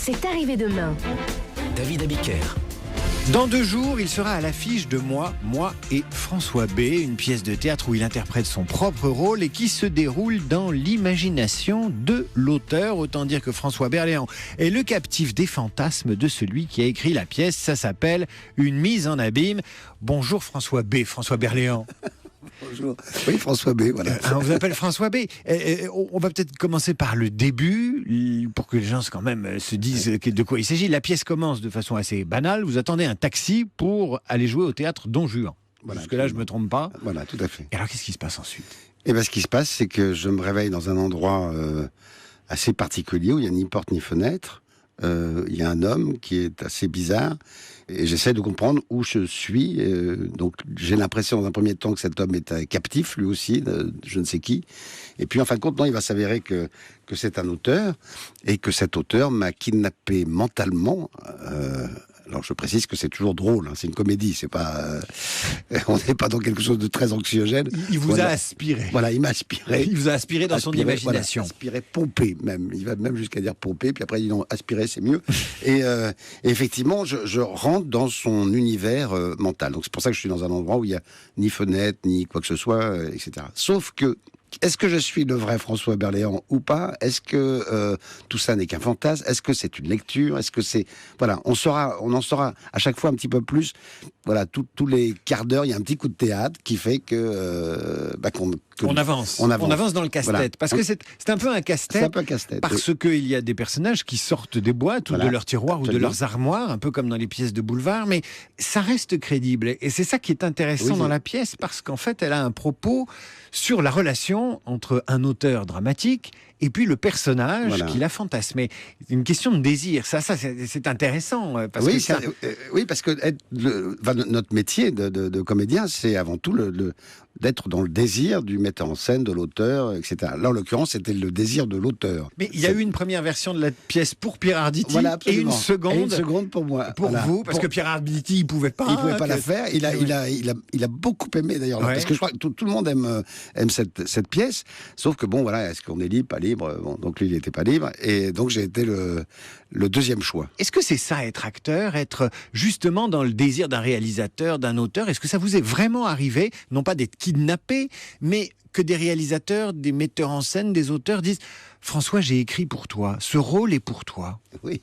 C'est arrivé demain. David Abiker. Dans 2 jours, il sera à l'affiche de Moi et François B, une pièce de théâtre où il interprète son propre rôle et qui se déroule dans l'imagination de l'auteur. Autant dire que François Berléand est le captif des fantasmes de celui qui a écrit la pièce. Ça s'appelle Une mise en abîme. Bonjour François B, François Berléand. Bonjour. Oui, François B, voilà. On vous appelle François B. On va peut-être commencer par le début, pour que les gens quand même se disent de quoi il s'agit. La pièce commence de façon assez banale. Vous attendez un taxi pour aller jouer au théâtre Don Juan. Voilà, jusque-là, je ne me trompe pas. Voilà, tout à fait. Et alors, qu'est-ce qui se passe ensuite ? Et bien, ce qui se passe, c'est que je me réveille dans un endroit assez particulier où il n'y a ni porte ni fenêtre. Il y a un homme qui est assez bizarre et j'essaie de comprendre où je suis. Donc j'ai l'impression dans un premier temps que cet homme est captif, lui aussi, je ne sais qui. Et puis en fin de compte, non, il va s'avérer que c'est un auteur et que cet auteur m'a kidnappé mentalement. Alors je précise que c'est toujours drôle, hein, c'est une comédie, c'est pas, on n'est pas dans quelque chose de très anxiogène. Il vous a aspiré. Voilà, il m'a aspiré. Il vous a aspiré dans son imagination. Voilà, aspiré, pompé même. Il va même jusqu'à dire pompé, puis après il dit non, aspirer c'est mieux. Et effectivement, je rentre dans son univers mental. Donc c'est pour ça que je suis dans un endroit où il y a ni fenêtre, ni quoi que ce soit, etc. Sauf que est-ce que je suis le vrai François Berléand ou pas ? Est-ce que tout ça n'est qu'un fantasme ? Est-ce que c'est une lecture ? Est-ce que c'est... Voilà, on en saura à chaque fois un petit peu plus. Voilà, tous les quarts d'heure, il y a un petit coup de théâtre qui fait on avance dans le casse-tête. Voilà. Parce que c'est un peu un casse-tête. C'est un peu un casse-tête. Parce qu'il y a des personnages qui sortent des boîtes ou de leurs tiroirs ou de leurs armoires, un peu comme dans les pièces de boulevard, mais ça reste crédible. Et c'est ça qui est intéressant dans la pièce, parce qu'en fait, elle a un propos sur la relation entre un auteur dramatique et puis le personnage qui l'a fantasmé. Une question de désir, ça c'est intéressant. Parce parce que notre métier de comédien, c'est avant tout d'être dans le désir du metteur en scène, de l'auteur, etc. Là, en l'occurrence, c'était le désir de l'auteur. Mais il y a eu une première version de la pièce pour Pierre Arditi et une seconde pour moi. Pour vous, parce que Pierre Arditi, il pouvait pas la faire. Il a beaucoup aimé d'ailleurs, parce que je crois que tout le monde aime cette pièce. Sauf que bon, voilà, est-ce qu'on est libre, pas libre ? Bon, donc lui, il n'était pas libre, et donc j'ai été le deuxième choix. Est-ce que c'est ça, être acteur, être justement dans le désir d'un réalisateur, d'un auteur ? Est-ce que ça vous est vraiment arrivé, non pas d'être kidnappé, mais que des réalisateurs, des metteurs en scène, des auteurs disent « François, j'ai écrit pour toi, ce rôle est pour toi ». Oui.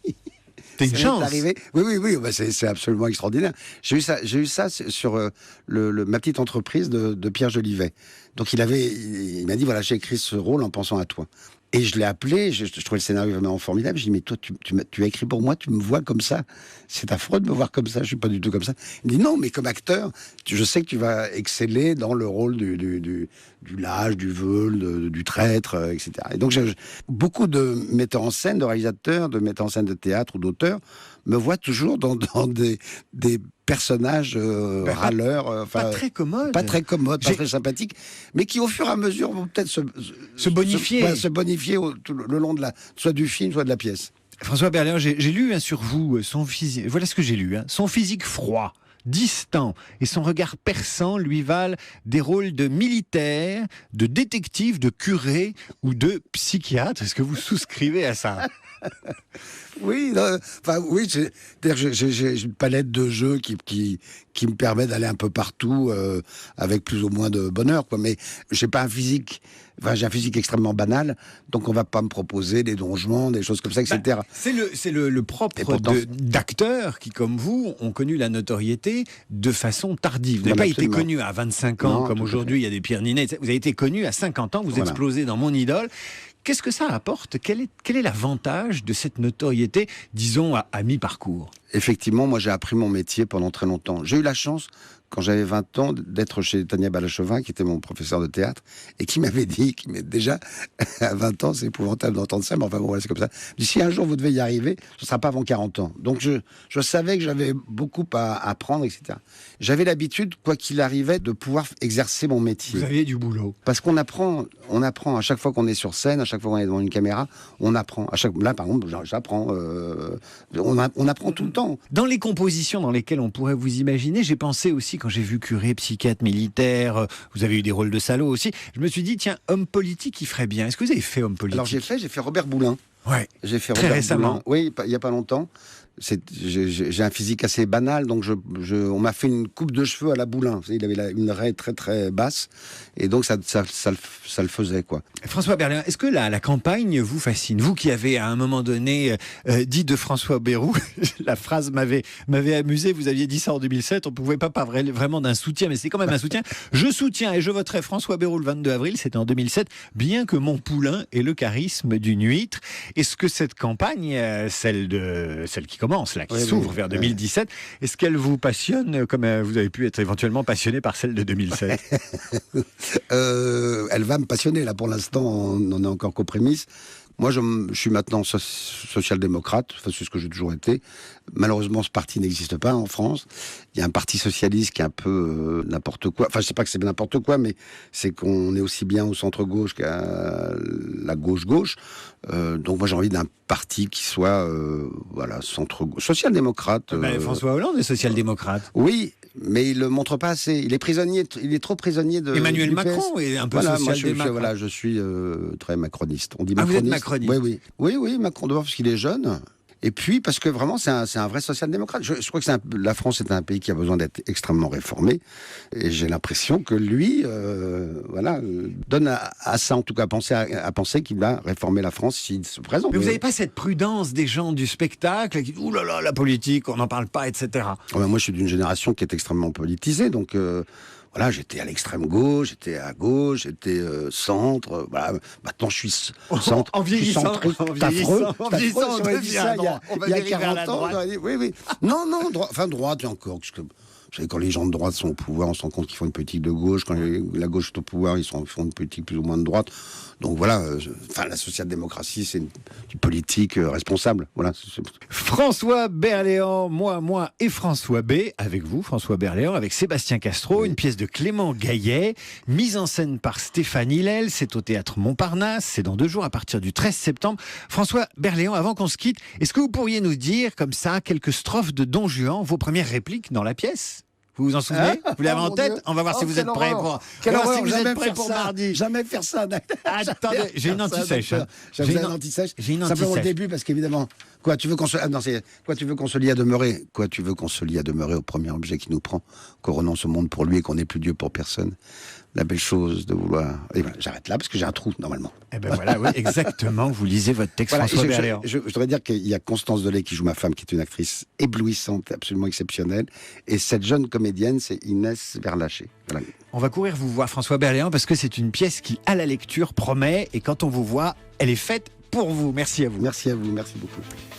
C'est une chance. Oui, c'est absolument extraordinaire. J'ai eu ça sur ma petite entreprise de Pierre Jolivet. Donc il m'a dit, voilà, j'ai écrit ce rôle en pensant à toi. Et je l'ai appelé, je trouvais le scénario vraiment formidable. Je lui ai dit, mais toi, tu as écrit pour moi, tu me vois comme ça. C'est affreux de me voir comme ça, je suis pas du tout comme ça. Il me dit, non, mais comme acteur, je sais que tu vas exceller dans le rôle du lâche, du veule, du traître, etc. Et donc, beaucoup de metteurs en scène, de réalisateurs, de metteurs en scène de théâtre ou d'auteurs me voient toujours dans des personnages râleurs, pas très commodes, pas très sympathiques, mais qui au fur et à mesure vont peut-être se bonifier, se bonifier le long soit du film, soit de la pièce. François Berléand, j'ai lu sur vous son physique. Voilà ce que j'ai lu. Son physique froid, distant et son regard perçant lui valent des rôles de militaire, de détective, de curé ou de psychiatre. Est-ce que vous souscrivez à ça ? Oui, j'ai une palette de jeux qui me permet d'aller un peu partout avec plus ou moins de bonheur, quoi. Mais j'ai pas un physique. J'ai un physique extrêmement banal, donc on va pas me proposer des donjons, des choses comme ça, etc. C'est le propre d'acteurs qui, comme vous, ont connu la notoriété de façon tardive. Vous n'avez pas été connu à 25 ans, comme aujourd'hui, il y a des Pierre Ninet. Vous avez été connu à 50 ans, vous explosez dans Mon Idole. Qu'est-ce que ça apporte ? Quel est l'avantage de cette notoriété, disons, à mi-parcours ? Effectivement, moi j'ai appris mon métier pendant très longtemps. J'ai eu la chance, quand j'avais 20 ans, d'être chez Tania Balachevin, qui était mon professeur de théâtre, et qui m'avait dit, déjà, à 20 ans, c'est épouvantable d'entendre ça, mais enfin bon, voilà, c'est comme ça. Il dit, si un jour vous devez y arriver, ce ne sera pas avant 40 ans. Donc je savais que j'avais beaucoup à apprendre, etc. J'avais l'habitude, quoi qu'il arrivait, de pouvoir exercer mon métier. Vous aviez du boulot. Parce qu'on apprend à chaque fois qu'on est sur scène, à chaque fois qu'on est devant une caméra, on apprend. Là, par exemple, j'apprends. On apprend tout le temps. Dans les compositions dans lesquelles on pourrait vous imaginer, j'ai pensé aussi, quand j'ai vu curé, psychiatre, militaire, vous avez eu des rôles de salaud aussi, je me suis dit, tiens, homme politique, il ferait bien. Est-ce que vous avez fait homme politique ? Alors j'ai fait Robert Boulin. Ouais. J'ai fait Très Robert récemment. Boulin. Oui, il n'y a pas longtemps. J'ai un physique assez banal, donc on m'a fait une coupe de cheveux à la Boulin. Vous savez, il avait une raie très très basse, et donc ça le faisait, quoi. François Berléand, est-ce que la campagne vous fascine? Vous qui avez à un moment donné dit de François Bayrou, la phrase m'avait amusé, vous aviez dit ça en 2007, on ne pouvait pas parler vraiment d'un soutien, mais c'est quand même un soutien. Je soutiens et je voterai François Bayrou le 22 avril, c'était en 2007, bien que mon poulain ait le charisme d'une huître. Est-ce que cette campagne, celle qui commence, là, qui s'ouvre vers 2017, est-ce qu'elle vous passionne comme vous avez pu être éventuellement passionné par celle de 2007? Elle va me passionner, là, pour l'instant, on en est encore qu'aux prémices. Moi, je suis maintenant social-démocrate, enfin, c'est ce que j'ai toujours été. Malheureusement, ce parti n'existe pas en France. Il y a un parti socialiste qui est un peu n'importe quoi. Enfin, je sais pas que c'est n'importe quoi, mais c'est qu'on est aussi bien au centre-gauche qu'à la gauche-gauche. Donc moi, j'ai envie d'un parti qui soit centre-gauche, social-démocrate. François Hollande est social-démocrate. Oui, mais il le montre pas assez. Il est trop prisonnier de. Emmanuel du Macron PS. est un peu social-démocrate. Je suis très macroniste. On dit macroniste. Vous êtes macroniste. Oui, Macron d'abord parce qu'il est jeune. Et puis parce que vraiment c'est un vrai social-démocrate. Je crois que la France est un pays qui a besoin d'être extrêmement réformé. Et j'ai l'impression que lui, donne à ça en tout cas à penser qu'il va réformer la France s'il se présente. Mais vous n'avez pas cette prudence des gens du spectacle qui disent « Ouh là là, la politique, on n'en parle pas, etc. » Moi, je suis d'une génération qui est extrêmement politisée, donc... Voilà, j'étais à l'extrême gauche, j'étais à gauche, j'étais centre. Voilà, maintenant je suis centre. En vieillissant, on devient à droite. Il y a 40 ans, oui. Non, droite, et encore. Parce que, vous savez, quand les gens de droite sont au pouvoir, on se rend compte qu'ils font une politique de gauche. Quand la gauche est au pouvoir, ils font une politique plus ou moins de droite. Donc voilà, la social-démocratie, c'est une politique responsable. Voilà. François Berléand, moi et François B, avec vous, François Berléand, avec Sébastien Castro, une pièce de Clément Gaillet, mise en scène par Stéphane Hillel, c'est au Théâtre Montparnasse, c'est dans 2 jours à partir du 13 septembre. François Berléand, avant qu'on se quitte, est-ce que vous pourriez nous dire, comme ça, quelques strophes de Don Juan, vos premières répliques dans la pièce ? Vous vous en souvenez? Vous l'avez en tête? On va voir si vous êtes prêts pour mardi. Jamais faire ça. Attendez, j'ai une anti-sèche. J'ai une anti-sèche. Simplement au début, parce qu'évidemment, tu veux qu'on se lie à demeurer? Quoi, tu veux qu'on se lie à demeurer au premier objet qui nous prend, qu'on renonce au monde pour lui et qu'on n'est plus Dieu pour personne? La belle chose de vouloir... Et ben, j'arrête là, parce que j'ai un trou, normalement. Eh ben voilà, oui, exactement. Vous lisez votre texte, François Berléand. Je voudrais dire qu'il y a Constance Delay qui joue ma femme, qui est une actrice éblouissante, absolument exceptionnelle. Et cette jeune comédienne, c'est Inès Verlaché. Voilà. On va courir vous voir, François Berléand, parce que c'est une pièce qui, à la lecture, promet. Et quand on vous voit, elle est faite pour vous. Merci à vous. Merci à vous, merci beaucoup.